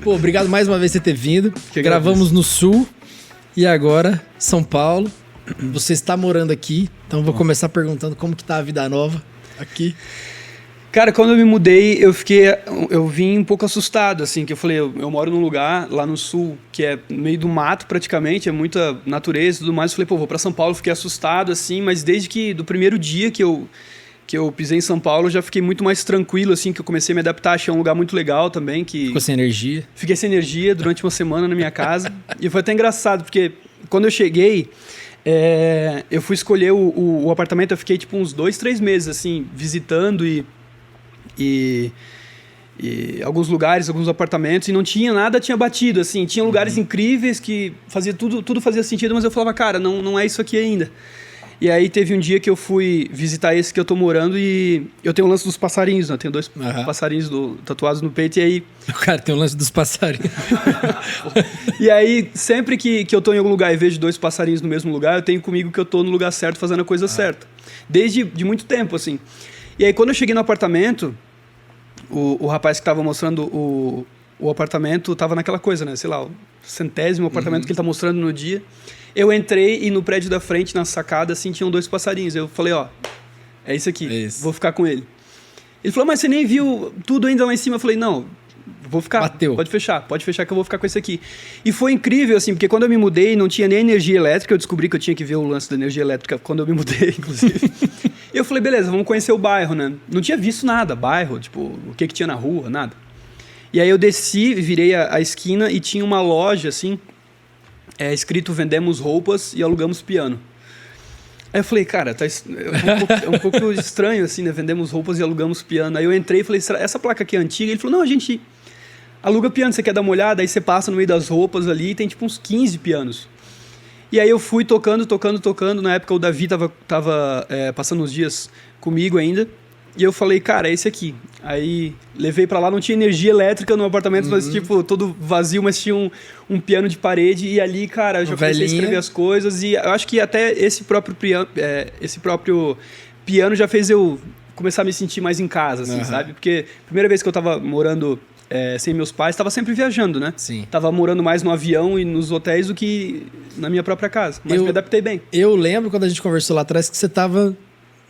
Pô, obrigado mais uma vez por você ter vindo. Que Gravamos no Sul e agora São Paulo. Você está morando aqui, então vou começar perguntando como que tá a vida nova aqui. Cara, quando eu me mudei, eu vim um pouco assustado, assim, que eu falei, eu moro num lugar lá no sul, que é no meio do mato praticamente, é muita natureza e tudo mais. Eu falei, pô, vou pra São Paulo, fiquei assustado, assim, mas desde que, do primeiro dia que eu pisei em São Paulo, eu já fiquei muito mais tranquilo, assim, que eu comecei a me adaptar, achei um lugar muito legal também, que... Ficou sem energia? Fiquei sem energia durante uma semana na minha casa, e foi até engraçado, porque quando eu cheguei... eu fui escolher o apartamento, eu fiquei tipo uns 2, 3 meses, assim, visitando e alguns lugares, alguns apartamentos, e não tinha nada, tinha batido, assim, tinha lugares incríveis que fazia tudo fazia sentido, mas eu falava, cara, não é isso aqui ainda. E aí teve um dia que eu fui visitar esse que eu tô morando e eu tenho o lance dos passarinhos, né? Eu tenho 2 passarinhos tatuados no peito, e aí... O cara tem o lance dos passarinhos. E aí, sempre que eu tô em algum lugar e vejo 2 passarinhos no mesmo lugar, eu tenho comigo que eu tô no lugar certo, fazendo a coisa certa. Desde de muito tempo, assim. E aí, quando eu cheguei no apartamento, o rapaz que tava mostrando o apartamento tava naquela coisa, né? Sei lá, o 100º apartamento que ele tá mostrando no dia. Eu entrei e no prédio da frente, na sacada, assim, tinham 2 passarinhos. Eu falei, ó, é isso aqui, vou ficar com ele. Ele falou, mas você nem viu tudo ainda lá em cima? Eu falei, não, vou ficar. Bateu. Pode fechar que eu vou ficar com esse aqui. E foi incrível, assim, porque quando eu me mudei, não tinha nem energia elétrica. Eu descobri que eu tinha que ver o lance da energia elétrica quando eu me mudei, inclusive. E eu falei, beleza, vamos conhecer o bairro, né? Não tinha visto nada, bairro, tipo, o que tinha na rua, nada. E aí eu desci, virei a esquina e tinha uma loja, assim, escrito vendemos roupas e alugamos piano. Aí eu falei, cara, é um pouco estranho, assim, né? Vendemos roupas e alugamos piano. Aí eu entrei e falei, essa placa aqui é antiga? Ele falou, não, a gente aluga piano, você quer dar uma olhada? Aí você passa no meio das roupas ali e tem tipo uns 15 pianos. E aí eu fui tocando. Na época o Davi tava passando uns dias comigo ainda. E eu falei, cara, é esse aqui. Aí levei pra lá, não tinha energia elétrica no apartamento, mas tipo, todo vazio, mas tinha um piano de parede. E ali, cara, eu já comecei a escrever as coisas. E eu acho que até esse próprio piano já fez eu começar a me sentir mais em casa, assim, sabe? Porque a primeira vez que eu tava morando sem meus pais, tava sempre viajando, né? Sim. Tava morando mais no avião e nos hotéis do que na minha própria casa. Mas me adaptei bem. Eu lembro quando a gente conversou lá atrás que você tava...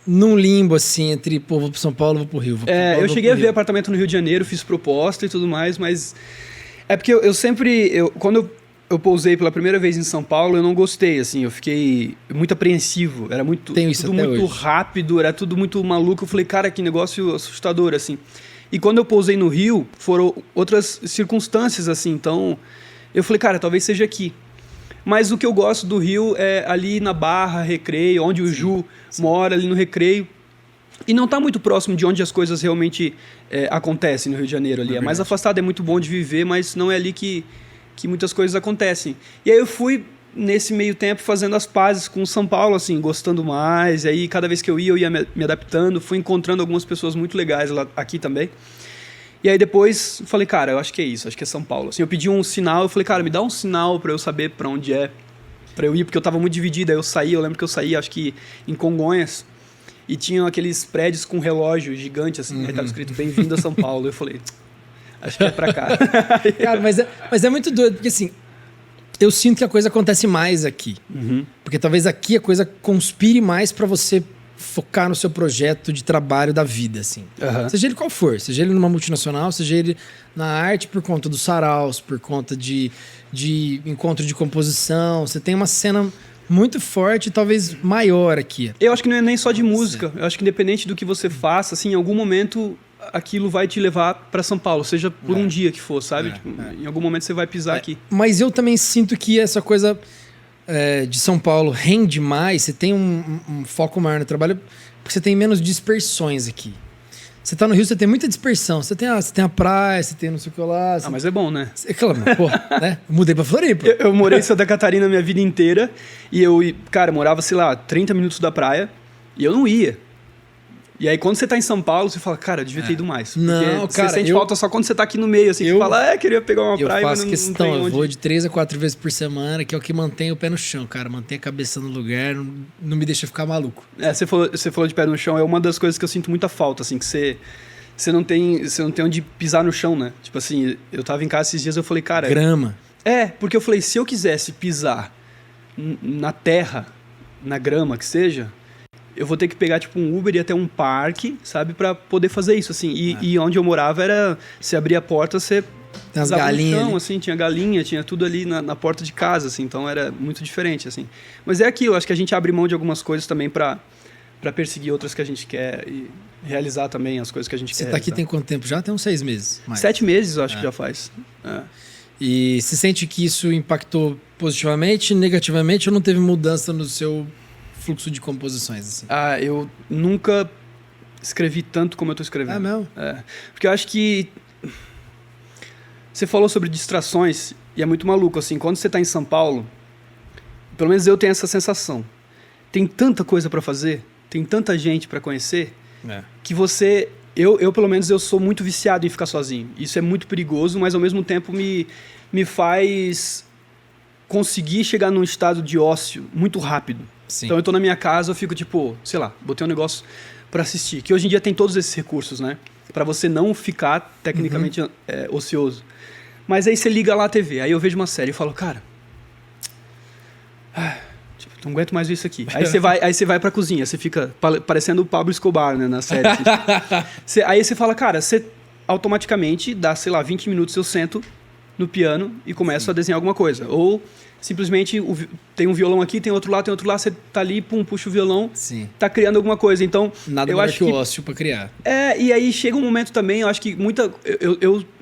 num limbo, assim, entre, pô, vou pro São Paulo, vou pro Rio. Eu cheguei a ver apartamento no Rio de Janeiro, fiz proposta e tudo mais, mas... É porque eu sempre... Quando eu pousei pela primeira vez em São Paulo, eu não gostei, assim, eu fiquei muito apreensivo, era muito, tudo muito rápido, era tudo muito maluco, eu falei, cara, que negócio assustador, assim. E quando eu pousei no Rio, foram outras circunstâncias, assim, então eu falei, cara, talvez seja aqui. Mas o que eu gosto do Rio é ali na Barra, Recreio, onde o Ju mora, ali no Recreio. E não está muito próximo de onde as coisas realmente acontecem no Rio de Janeiro. Ali. É mais afastado, é muito bom de viver, mas não é ali que muitas coisas acontecem. E aí eu fui, nesse meio tempo, fazendo as pazes com São Paulo, assim, gostando mais. E aí, cada vez que eu ia me adaptando. Fui encontrando algumas pessoas muito legais lá, aqui também. E aí depois falei, cara, eu acho que é isso, acho que é São Paulo. Assim, eu pedi um sinal, eu falei, cara, me dá um sinal pra eu saber pra onde é, pra eu ir, porque eu tava muito dividido. Aí eu lembro que eu saí, acho que em Congonhas, e tinham aqueles prédios com relógio gigante, assim, aí tava escrito bem-vindo a São Paulo. Eu falei, acho que é pra cá. Cara, mas é muito doido, porque assim, eu sinto que a coisa acontece mais aqui. Porque talvez aqui a coisa conspire mais pra você focar no seu projeto de trabalho da vida, assim. Seja ele qual for, seja ele numa multinacional, seja ele na arte por conta dos saraus, por conta de encontro de composição. Você tem uma cena muito forte, talvez maior aqui. Eu acho que não é nem só de música. Eu acho que independente do que você faça, assim, em algum momento aquilo vai te levar para São Paulo, seja por um dia que for, sabe? Em algum momento você vai pisar aqui. Mas eu também sinto que essa coisa de São Paulo rende mais, você tem um foco maior no trabalho, porque você tem menos dispersões aqui. Você tá no Rio, você tem muita dispersão. Você tem a praia, você tem não sei o que lá. Mas é bom, né? Claro, pô, né? Eu mudei pra Floripa. Eu morei em Santa Catarina a minha vida inteira e cara, morava, sei lá, 30 minutos da praia e eu não ia. E aí, quando você tá em São Paulo, você fala, cara, eu devia ter ido mais. Não, cara, você sente falta só quando você tá aqui no meio, assim. Você fala, queria pegar uma praia, mas não questão, tem onde. Eu vou de 3 a 4 vezes por semana, que é o que mantém o pé no chão, cara. Mantém a cabeça no lugar, não me deixa ficar maluco. Você falou de pé no chão, é uma das coisas que eu sinto muita falta, assim, que você você não tem onde pisar no chão, né? Tipo assim, eu tava em casa esses dias, eu falei, cara... Grama. Porque eu falei, se eu quisesse pisar na terra, na grama, que seja, eu vou ter que pegar, tipo, um Uber e ir até um parque, sabe? Pra poder fazer isso, assim. E onde eu morava era... Você abria a porta, você... Tem as galinhas chão, ali. assim, tinha galinha, tinha tudo ali na porta de casa, assim. Então era muito diferente, assim. Mas é aquilo, acho que a gente abre mão de algumas coisas também pra perseguir outras que a gente quer e realizar também as coisas que a gente quer. Você tá aqui tem quanto tempo já? Tem uns 6 meses. Mais. 7 meses, eu acho que já faz. E você sente que isso impactou positivamente, negativamente, ou não teve mudança no seu fluxo de composições? Assim? Eu nunca escrevi tanto como eu tô escrevendo. É mesmo? Porque eu acho que... Você falou sobre distrações, e é muito maluco, assim, quando você tá em São Paulo, pelo menos eu tenho essa sensação. Tem tanta coisa para fazer, tem tanta gente para conhecer, que você... Eu, pelo menos, eu sou muito viciado em ficar sozinho. Isso é muito perigoso, mas ao mesmo tempo me faz conseguir chegar num estado de ócio muito rápido. Sim. Então eu tô na minha casa, eu fico tipo, sei lá, botei um negócio para assistir, que hoje em dia tem todos esses recursos, né? Para você não ficar tecnicamente ocioso. Mas aí você liga lá a TV, aí eu vejo uma série e falo, cara, tipo, não aguento mais ver isso aqui. Aí você vai pra cozinha, você fica parecendo o Pablo Escobar, né, na série. Aí você fala, cara, você automaticamente dá, sei lá, 20 minutos eu sento no piano e começo a desenhar alguma coisa. Ou simplesmente tem um violão aqui, tem outro lá, você tá ali, puxa o violão, tá criando alguma coisa. Então, nada eu melhor acho que o ócio pra criar. E aí chega um momento também, eu acho que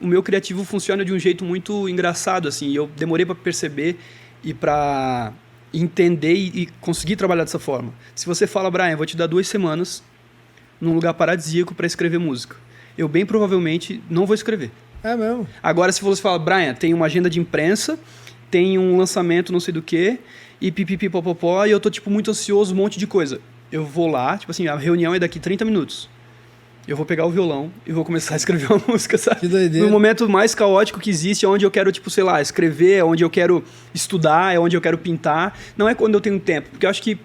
o meu criativo funciona de um jeito muito engraçado, assim, e eu demorei pra perceber e pra entender e conseguir trabalhar dessa forma. Se você fala, Brian, eu vou te dar 2 semanas num lugar paradisíaco pra escrever música, eu bem provavelmente não vou escrever. É mesmo. Agora, se você fala, Brian, tem uma agenda de imprensa, tem um lançamento não sei do que, e pipipipopopó, e eu tô, tipo, muito ansioso, um monte de coisa. Eu vou lá, tipo assim, a reunião é daqui 30 minutos. Eu vou pegar o violão e vou começar a escrever uma música, sabe? Que doideira. No momento mais caótico que existe, é onde eu quero, tipo, sei lá, escrever, é onde eu quero estudar, é onde eu quero pintar. Não é quando eu tenho tempo, porque eu acho que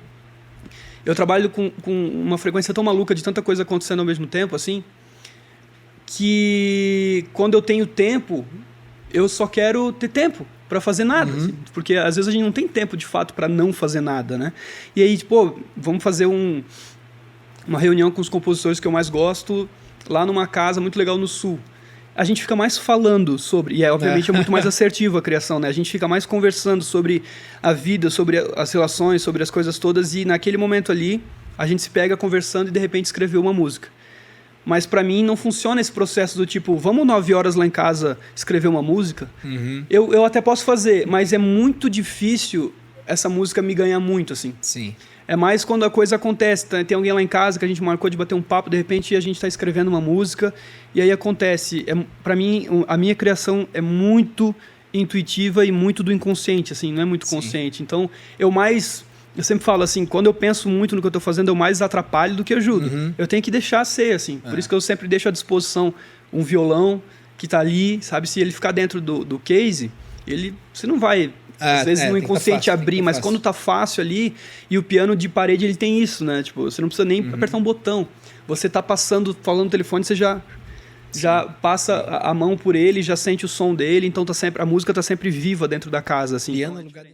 eu trabalho com uma frequência tão maluca de tanta coisa acontecendo ao mesmo tempo, assim, que quando eu tenho tempo, eu só quero ter tempo para fazer nada, assim, porque às vezes a gente não tem tempo de fato para não fazer nada, né? E aí, tipo, vamos fazer uma reunião com os compositores que eu mais gosto lá numa casa muito legal no sul. A gente fica mais falando sobre, e obviamente é muito mais assertivo a criação, né? A gente fica mais conversando sobre a vida, sobre as relações, sobre as coisas todas, e naquele momento ali a gente se pega conversando e de repente escreveu uma música. Mas pra mim não funciona esse processo do tipo, vamos 9 horas lá em casa escrever uma música? Eu até posso fazer, mas é muito difícil essa música me ganhar muito, assim. Sim. É mais quando a coisa acontece. Tem alguém lá em casa que a gente marcou de bater um papo, de repente a gente está escrevendo uma música, e aí acontece. Pra mim, a minha criação é muito intuitiva e muito do inconsciente, assim, não é muito consciente. Então, eu sempre falo assim, quando eu penso muito no que eu estou fazendo, eu mais atrapalho do que ajudo. Eu tenho que deixar ser, assim. Por isso que eu sempre deixo à disposição um violão que está ali, sabe? Se ele ficar dentro do case, você não vai, às vezes, no inconsciente abrir, mas quando tá fácil ali, e o piano de parede, ele tem isso, né? Tipo, você não precisa nem apertar um botão. Você tá falando no telefone, você já passa a mão por ele, já sente o som dele, então a música tá sempre viva dentro da casa, assim. Piano no lugar